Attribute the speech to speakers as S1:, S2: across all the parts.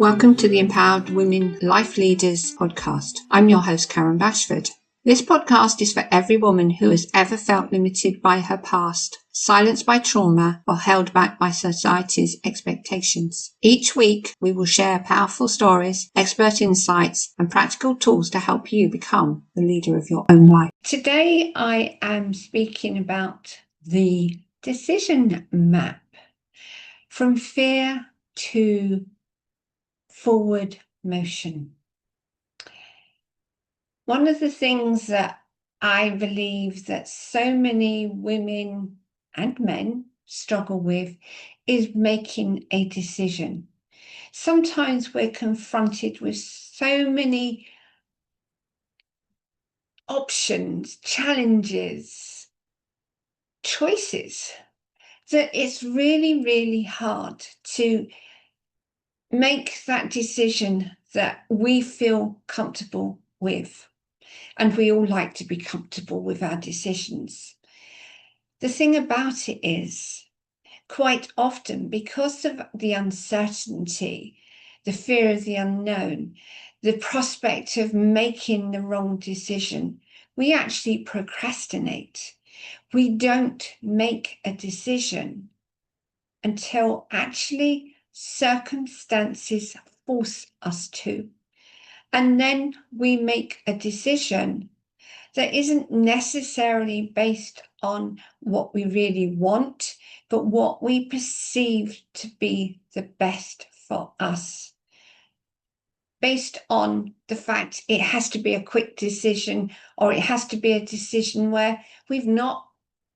S1: Welcome to the Empowered Women Life Leaders podcast. I'm your host, Karen Bashford. This podcast is for every woman who has ever felt limited by her past, silenced by trauma, or held back by society's expectations. Each week, we will share powerful stories, expert insights, and practical tools to help you become the leader of your own life. Today, I am speaking about the decision map. From fear to forward motion. One of the things that I believe that so many women and men struggle with is making a decision. Sometimes we're confronted with so many options, challenges, choices that it's really, really hard to make that decision that we feel comfortable with. And we all like to be comfortable with our decisions. The thing about it is, quite often, because of the uncertainty, the fear of the unknown, the prospect of making the wrong decision, we actually procrastinate. We don't make a decision until actually circumstances force us to. And then we make a decision that isn't necessarily based on what we really want, but what we perceive to be the best for us. Based on the fact it has to be a quick decision, or it has to be a decision where we've not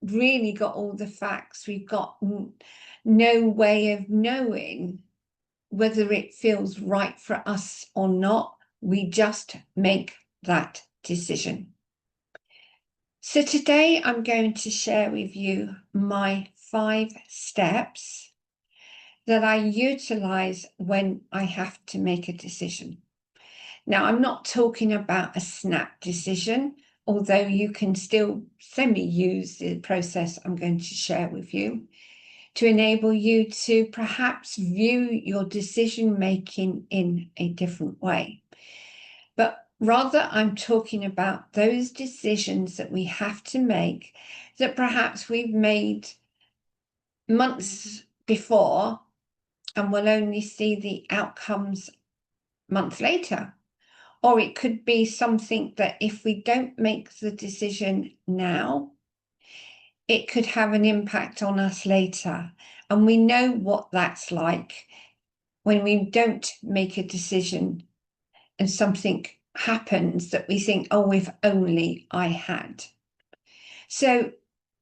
S1: really got all the facts, we've got no way of knowing whether it feels right for us or not. We just make that decision. So today I'm going to share with you my 5 steps that I utilize when I have to make a decision. Now, I'm not talking about a snap decision, although you can still semi-use the process I'm going to share with you to enable you to perhaps view your decision making in a different way. But rather, I'm talking about those decisions that we have to make that perhaps we've made months before and will only see the outcomes months later. Or it could be something that if we don't make the decision now, it could have an impact on us later. And we know what that's like when we don't make a decision and something happens that we think, oh, if only I had. So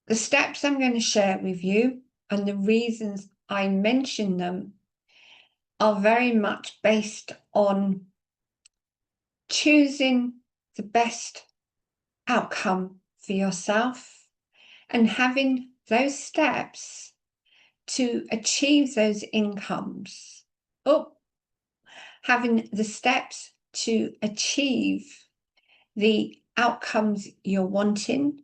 S1: the steps I'm going to share with you and the reasons I mention them are very much based on choosing the best outcome for yourself and having those steps to achieve those incomes. Having the steps to achieve the outcomes you're wanting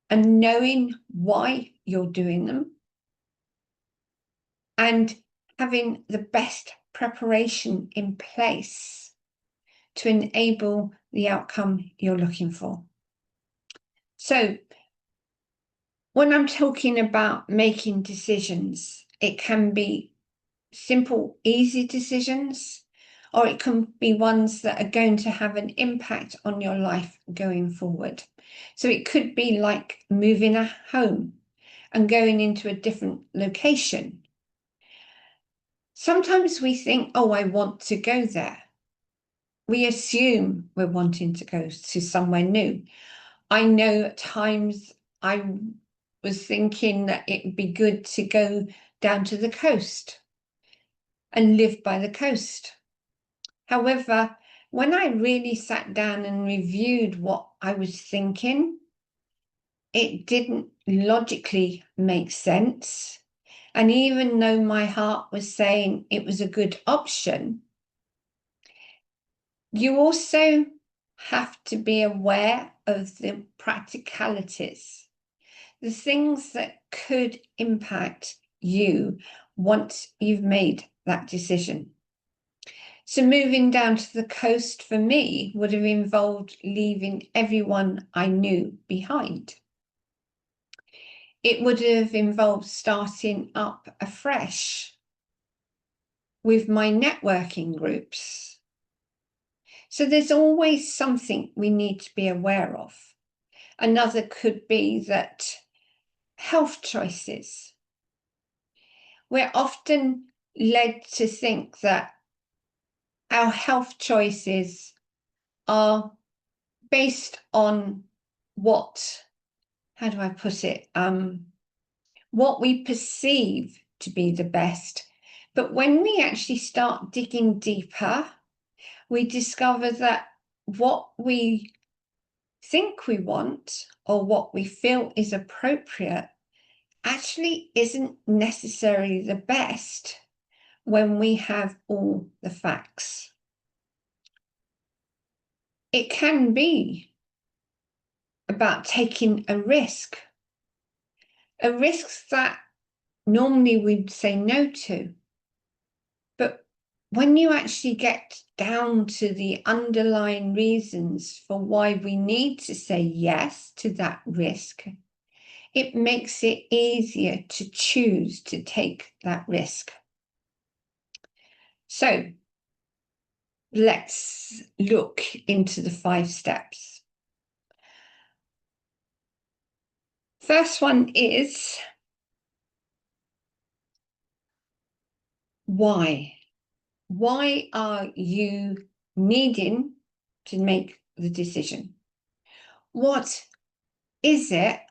S1: and knowing why you're doing them and having the best preparation in place to enable the outcome you're looking for. So when I'm talking about making decisions, it can be simple, easy decisions, or it can be ones that are going to have an impact on your life going forward. So it could be like moving a home and going into a different location. Sometimes we think, oh, I want to go there. We assume we're wanting to go to somewhere new. I know at times I was thinking that it would be good to go down to the coast and live by the coast. However, when I really sat down and reviewed what I was thinking, it didn't logically make sense. And even though my heart was saying it was a good option, you also have to be aware of the practicalities, the things that could impact you once you've made that decision. So moving down to the coast for me would have involved leaving everyone I knew behind. It would have involved starting up afresh with my networking groups. So there's always something we need to be aware of. Another could be that health choices. We're often led to think that our health choices are based on how do I put it? What we perceive to be the best. But when we actually start digging deeper, we discover that what we think we want or what we feel is appropriate actually isn't necessarily the best when we have all the facts. It can be about taking a risk that normally we'd say no to. But when you actually get down to the underlying reasons for why we need to say yes to that risk, it makes it easier to choose to take that risk. So let's look into the 5 steps. First one is why. Why are you needing to make the decision? What is it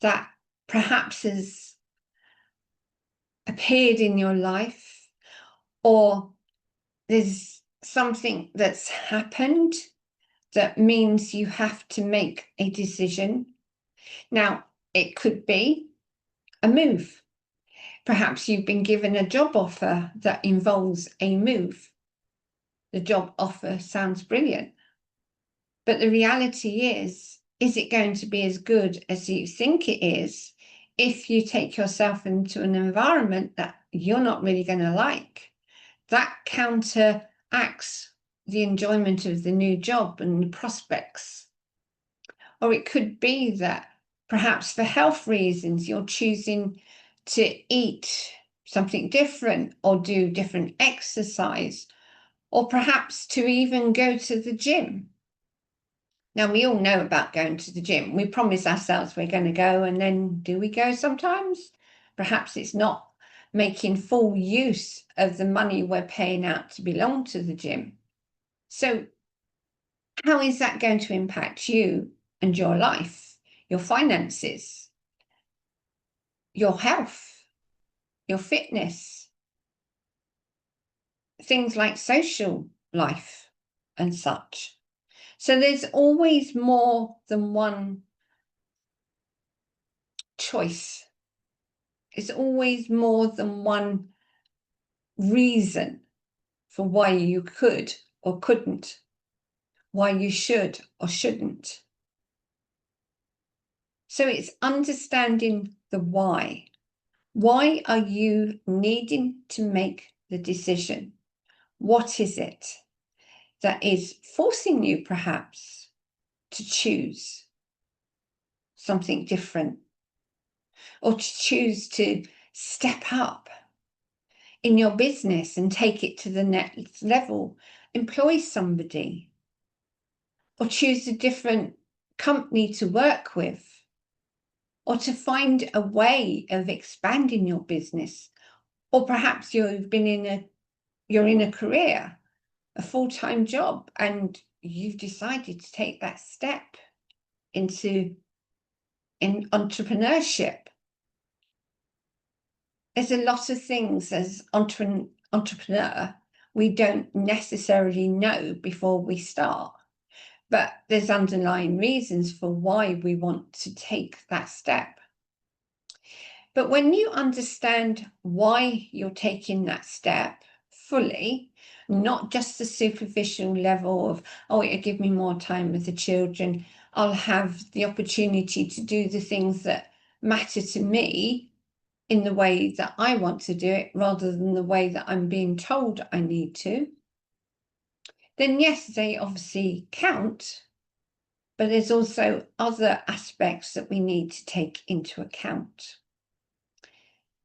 S1: that perhaps has appeared in your life, or there's something that's happened that means you have to make a decision? Now, it could be a move. Perhaps you've been given a job offer that involves a move. The job offer sounds brilliant, but the reality is it going to be as good as you think it is if you take yourself into an environment that you're not really going to like? That counteracts the enjoyment of the new job and the prospects. Or it could be that perhaps for health reasons, you're choosing to eat something different or do different exercise, or perhaps to even go to the gym. Now, we all know about going to the gym. We promise ourselves we're going to go, and then do we go sometimes? Perhaps it's not making full use of the money we're paying out to belong to the gym. So how is that going to impact you and your life, your finances, your health, your fitness, things like social life and such? So there's always more than one choice. It's always more than one reason for why you could or couldn't, why you should or shouldn't. So it's understanding the why. Why are you needing to make the decision? What is it that is forcing you perhaps to choose something different, or to choose to step up in your business and take it to the next level, employ somebody, or choose a different company to work with, or to find a way of expanding your business? Or perhaps you're in a career, a full-time job, and you've decided to take that step into entrepreneurship. There's a lot of things as entrepreneur we don't necessarily know before we start, but there's underlying reasons for why we want to take that step. But when you understand why you're taking that step fully, not just the superficial level of, oh, it'll give me more time with the children, I'll have the opportunity to do the things that matter to me, in the way that I want to do it rather than the way that I'm being told I need to, then yes, they obviously count, but there's also other aspects that we need to take into account.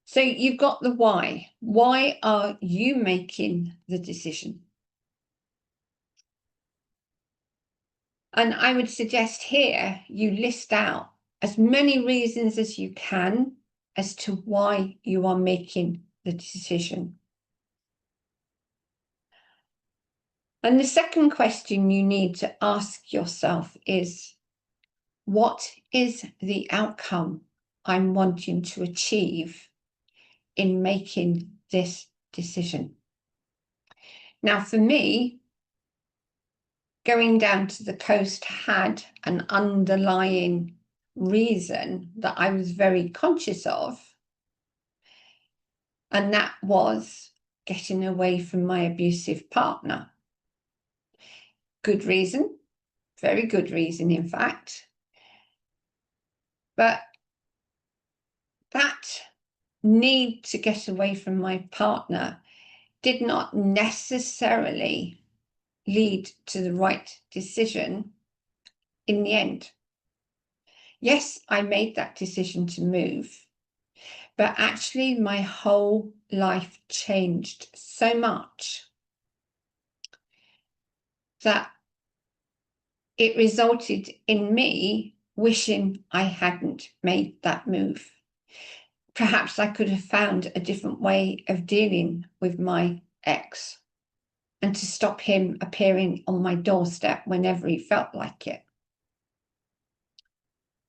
S1: So you've got the why. Why are you making the decision? And I would suggest here you list out as many reasons as you can as to why you are making the decision. And the second question you need to ask yourself is, what is the outcome I'm wanting to achieve in making this decision? Now, for me, going down to the coast had an underlying reason that I was very conscious of, and that was getting away from my abusive partner. Good reason, very good reason, in fact. But that need to get away from my partner did not necessarily lead to the right decision in the end. Yes, I made that decision to move, but actually my whole life changed so much that it resulted in me wishing I hadn't made that move. Perhaps I could have found a different way of dealing with my ex and to stop him appearing on my doorstep whenever he felt like it.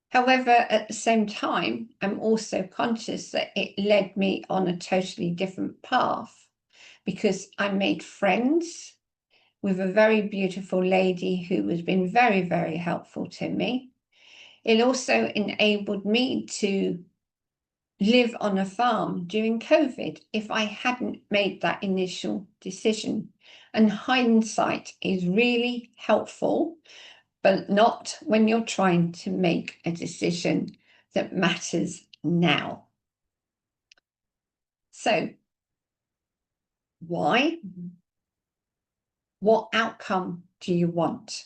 S1: However, at the same time, I'm also conscious that it led me on a totally different path because I made friends with a very beautiful lady who has been very, very helpful to me. It also enabled me to live on a farm during COVID if I hadn't made that initial decision. And hindsight is really helpful, but not when you're trying to make a decision that matters now. So, why? What outcome do you want?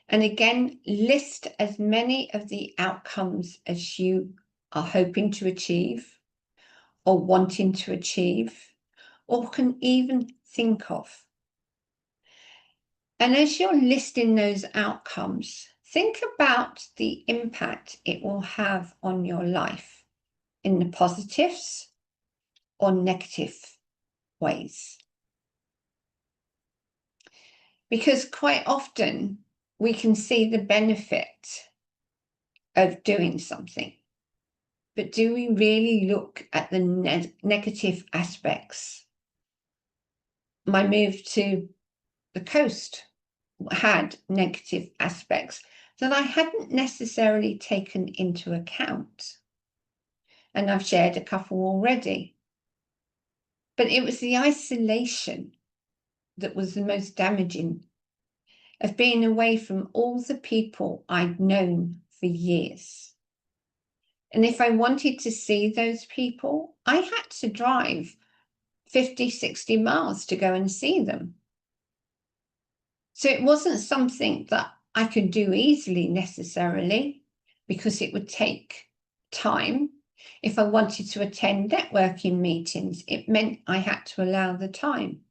S1: And again, list as many of the outcomes as you are hoping to achieve or wanting to achieve or can even think of. And as you're listing those outcomes, think about the impact it will have on your life in the positives or negative ways. Because quite often we can see the benefit of doing something, but do we really look at the negative aspects? My move to the coast had negative aspects that I hadn't necessarily taken into account. And I've shared a couple already. But it was the isolation that was the most damaging, of being away from all the people I'd known for years. And if I wanted to see those people, I had to drive 50, 60 miles to go and see them. So it wasn't something that I could do easily necessarily, because it would take time. If I wanted to attend networking meetings, it meant I had to allow the time.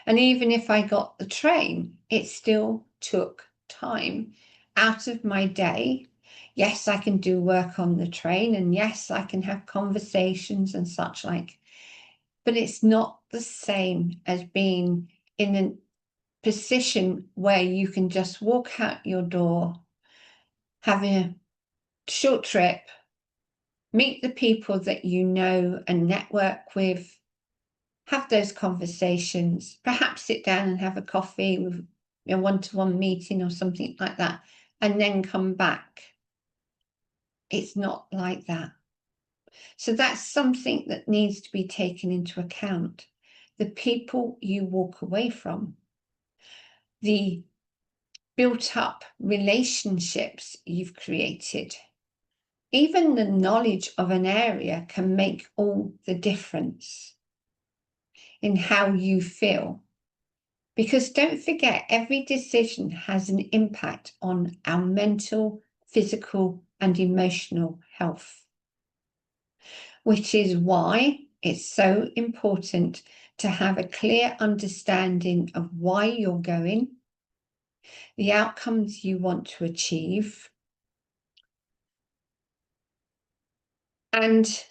S1: And even if I got the train, it still took time out of my day. Yes, I can do work on the train, and yes, I can have conversations and such like, but it's not the same as being in a position where you can just walk out your door, have a short trip, meet the people that you know and network with, have those conversations, perhaps sit down and have a coffee with a one-to-one meeting or something like that, and then come back. It's not like that. So that's something that needs to be taken into account. The people you walk away from, the built up relationships you've created, Even the knowledge of an area can make all the difference in how you feel. Because don't forget, every decision has an impact on our mental, physical, and emotional health, which is why it's so important to have a clear understanding of why you're going, the outcomes you want to achieve, and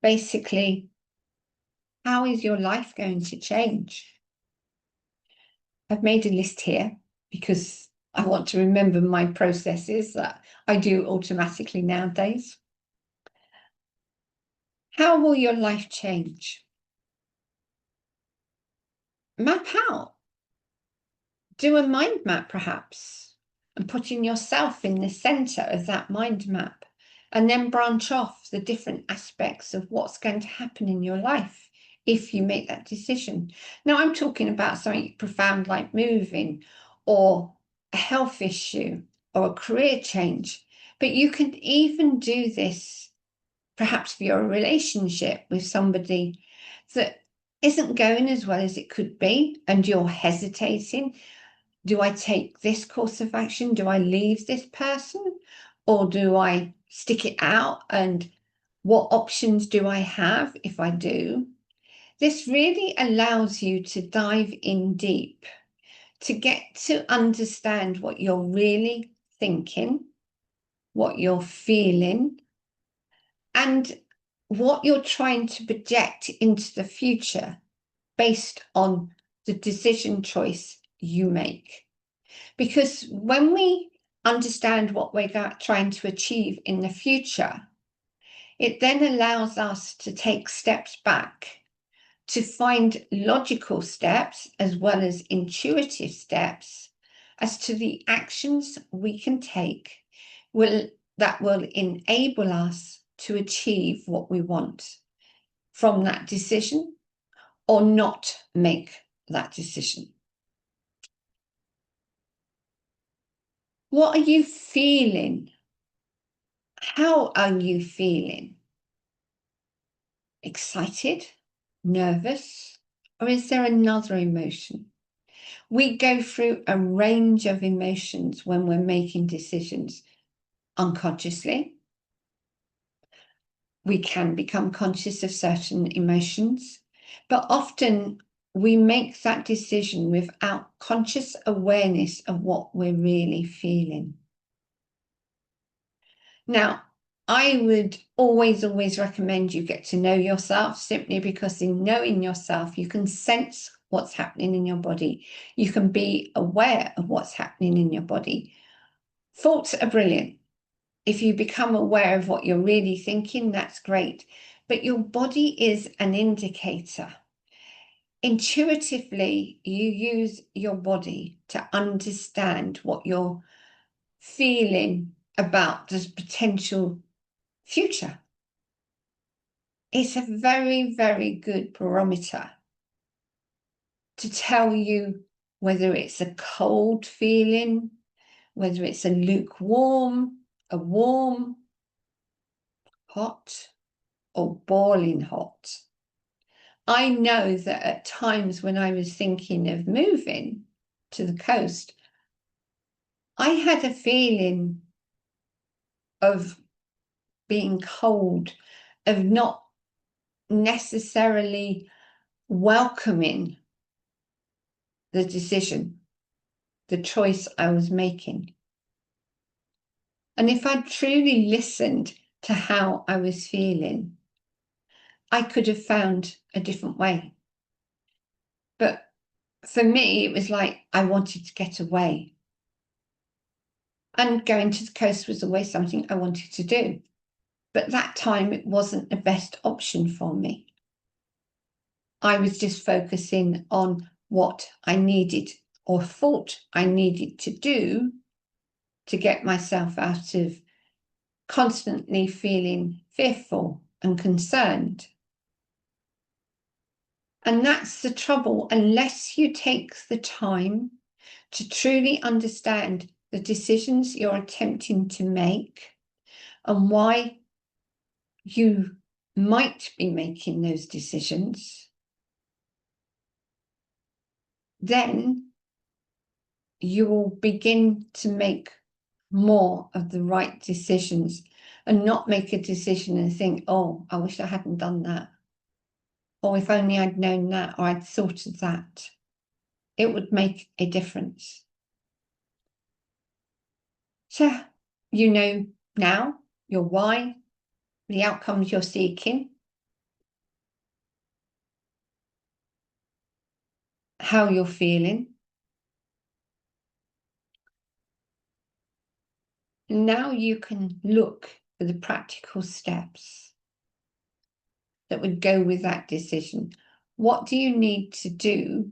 S1: basically, how is your life going to change? I've made a list here because I want to remember my processes that I do automatically nowadays. How will your life change? Map out. Do a mind map, perhaps, and putting yourself in the center of that mind map, and then branch off the different aspects of what's going to happen in your life if you make that decision. Now, I'm talking about something profound like moving, or a health issue, or a career change. But you can even do this perhaps for your relationship with somebody that isn't going as well as it could be, and you're hesitating. Do I take this course of action? Do I leave this person? Or do I stick it out? And what options do I have if I do? This really allows you to dive in deep, to get to understand what you're really thinking, what you're feeling, and what you're trying to project into the future based on the decision choice you make. Because when we understand what we're trying to achieve in the future, it then allows us to take steps back to find logical steps as well as intuitive steps as to the actions we can take that will enable us to achieve what we want from that decision, or not make that decision. What are you feeling? How are you feeling? Excited? Nervous? Or is there another emotion? We go through a range of emotions when we're making decisions unconsciously. We can become conscious of certain emotions, but often we make that decision without conscious awareness of what we're really feeling. Now, I would always recommend you get to know yourself, simply because in knowing yourself, you can sense what's happening in your body. You can be aware of what's happening in your body. Thoughts are brilliant. If you become aware of what you're really thinking, that's great. But your body is an indicator. Intuitively, you use your body to understand what you're feeling about the potential future. It's a very, very good barometer to tell you whether it's a cold feeling, whether it's a lukewarm, a warm, hot, or boiling hot. I know that at times when I was thinking of moving to the coast, I had a feeling of being cold, of not necessarily welcoming the decision, the choice I was making. And if I truly listened to how I was feeling, I could have found a different way. But for me, it was like I wanted to get away. And going to the coast was always something I wanted to do. But that time, it wasn't the best option for me. I was just focusing on what I needed or thought I needed to do to get myself out of constantly feeling fearful and concerned. And that's the trouble. Unless you take the time to truly understand the decisions you're attempting to make, and why you might be making those decisions, then you will begin to make more of the right decisions and not make a decision and think, oh, I wish I hadn't done that. Or if only I'd known that, or I'd thought of that. It would make a difference. So you know now your why, the outcomes you're seeking, how you're feeling. Now you can look for the practical steps that would go with that decision. What do you need to do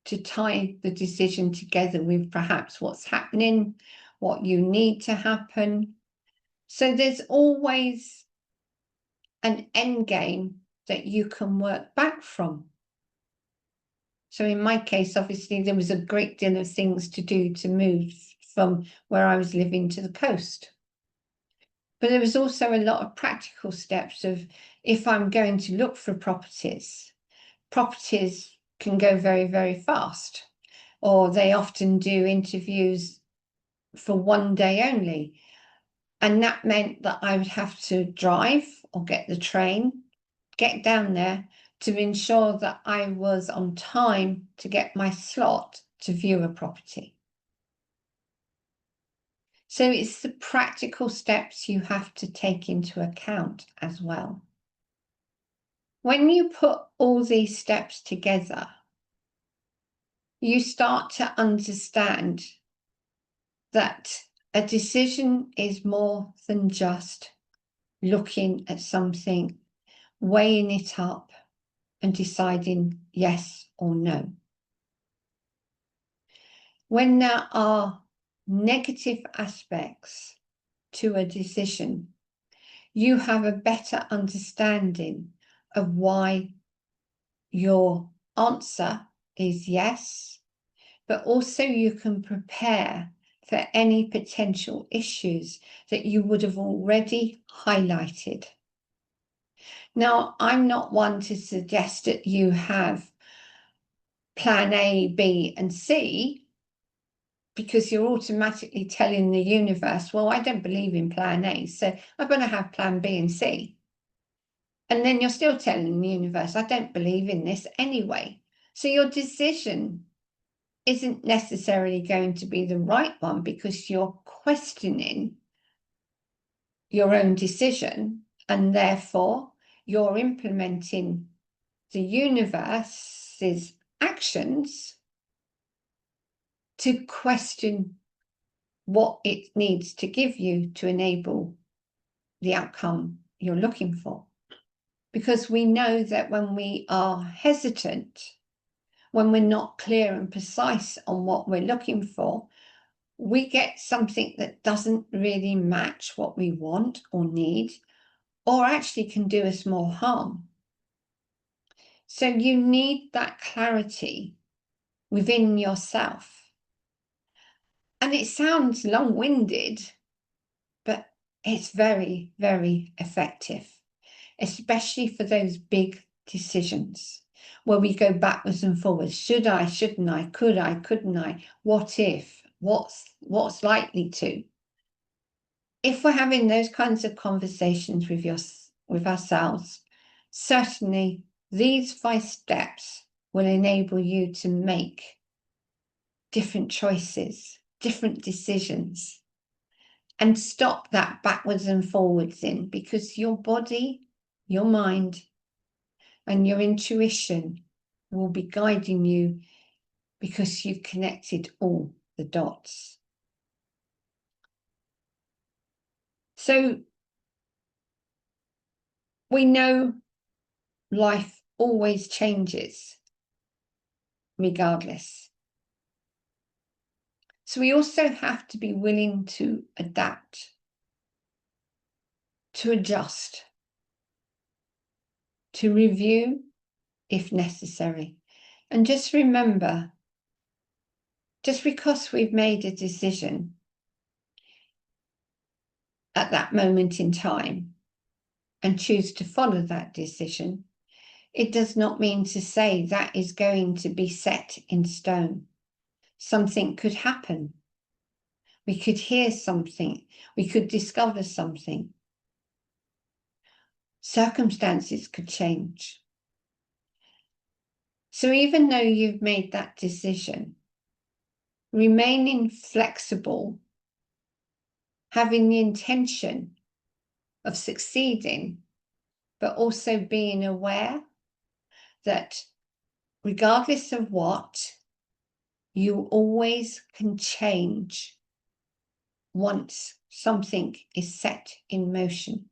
S1: to tie the decision together with perhaps what's happening, what you need to happen? So there's always an end game that you can work back from. So in my case, obviously, there was a great deal of things to do to move from where I was living to the coast. But there was also a lot of practical steps of, if I'm going to look for properties can go very, very fast, or they often do interviews for one day only. And that meant that I would have to drive or get the train, get down there to ensure that I was on time to get my slot to view a property. So it's the practical steps you have to take into account as well. When you put all these steps together, you start to understand that a decision is more than just looking at something, weighing it up, and deciding yes or no. When there are negative aspects to a decision, you have a better understanding of why your answer is yes, but also you can prepare for any potential issues that you would have already highlighted. Now, I'm not one to suggest that you have plan A, B, and C, because you're automatically telling the universe, well, I don't believe in plan A, so I'm going to have plan B and C. And then you're still telling the universe, I don't believe in this anyway. So your decision isn't necessarily going to be the right one because you're questioning your own decision, and therefore you're implementing the universe's actions to question what it needs to give you to enable the outcome you're looking for. Because we know that when we are hesitant, when we're not clear and precise on what we're looking for, we get something that doesn't really match what we want or need, or actually can do us more harm. So you need that clarity within yourself. And it sounds long-winded, but it's very, very effective, especially for those big decisions where we go backwards and forwards. Should I, shouldn't I, could I, couldn't I, what if, what's likely to. If we're having those kinds of conversations with ourselves, certainly these 5 steps will enable you to make different choices, different decisions, and stop that backwards and forwards in, because your body, your mind, and your intuition will be guiding you because you've connected all the dots. So we know life always changes regardless. So we also have to be willing to adapt, to adjust, to review if necessary. And just remember, just because we've made a decision, at that moment in time and choose to follow that decision, it does not mean to say that is going to be set in stone. Something could happen. We could hear something. We could discover something. Circumstances could change. So even though you've made that decision, remaining flexible, having the intention of succeeding, but also being aware that regardless of what, you always can change once something is set in motion.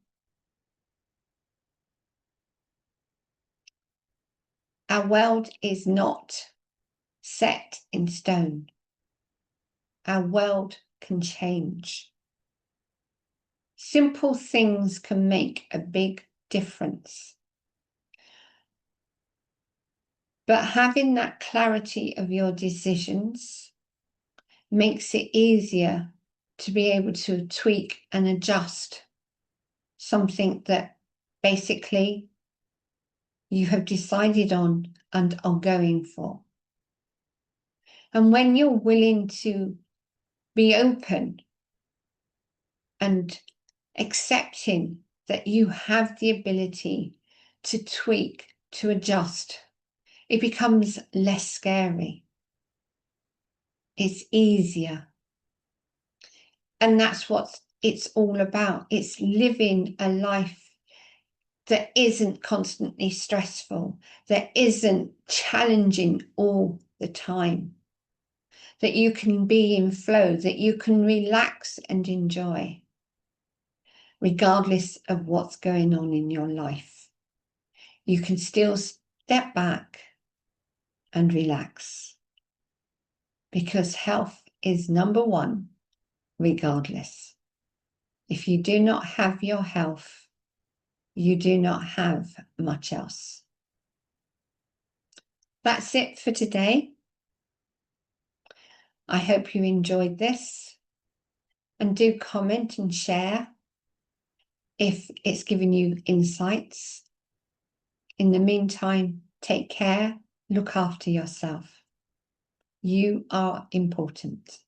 S1: Our world is not set in stone. Our world can change. Simple things can make a big difference. But having that clarity of your decisions makes it easier to be able to tweak and adjust something that basically you have decided on and are going for. And when you're willing to be open and accepting that you have the ability to tweak, to adjust, it becomes less scary. It's easier. And that's what it's all about. It's living a life that isn't constantly stressful, that isn't challenging all the time, that you can be in flow, that you can relax and enjoy, regardless of what's going on in your life. You can still step back and relax, because health is number one, regardless. If you do not have your health, you do not have much else. That's it for today. I hope you enjoyed this, and do comment and share if it's given you insights. In the meantime, take care, look after yourself. You are important.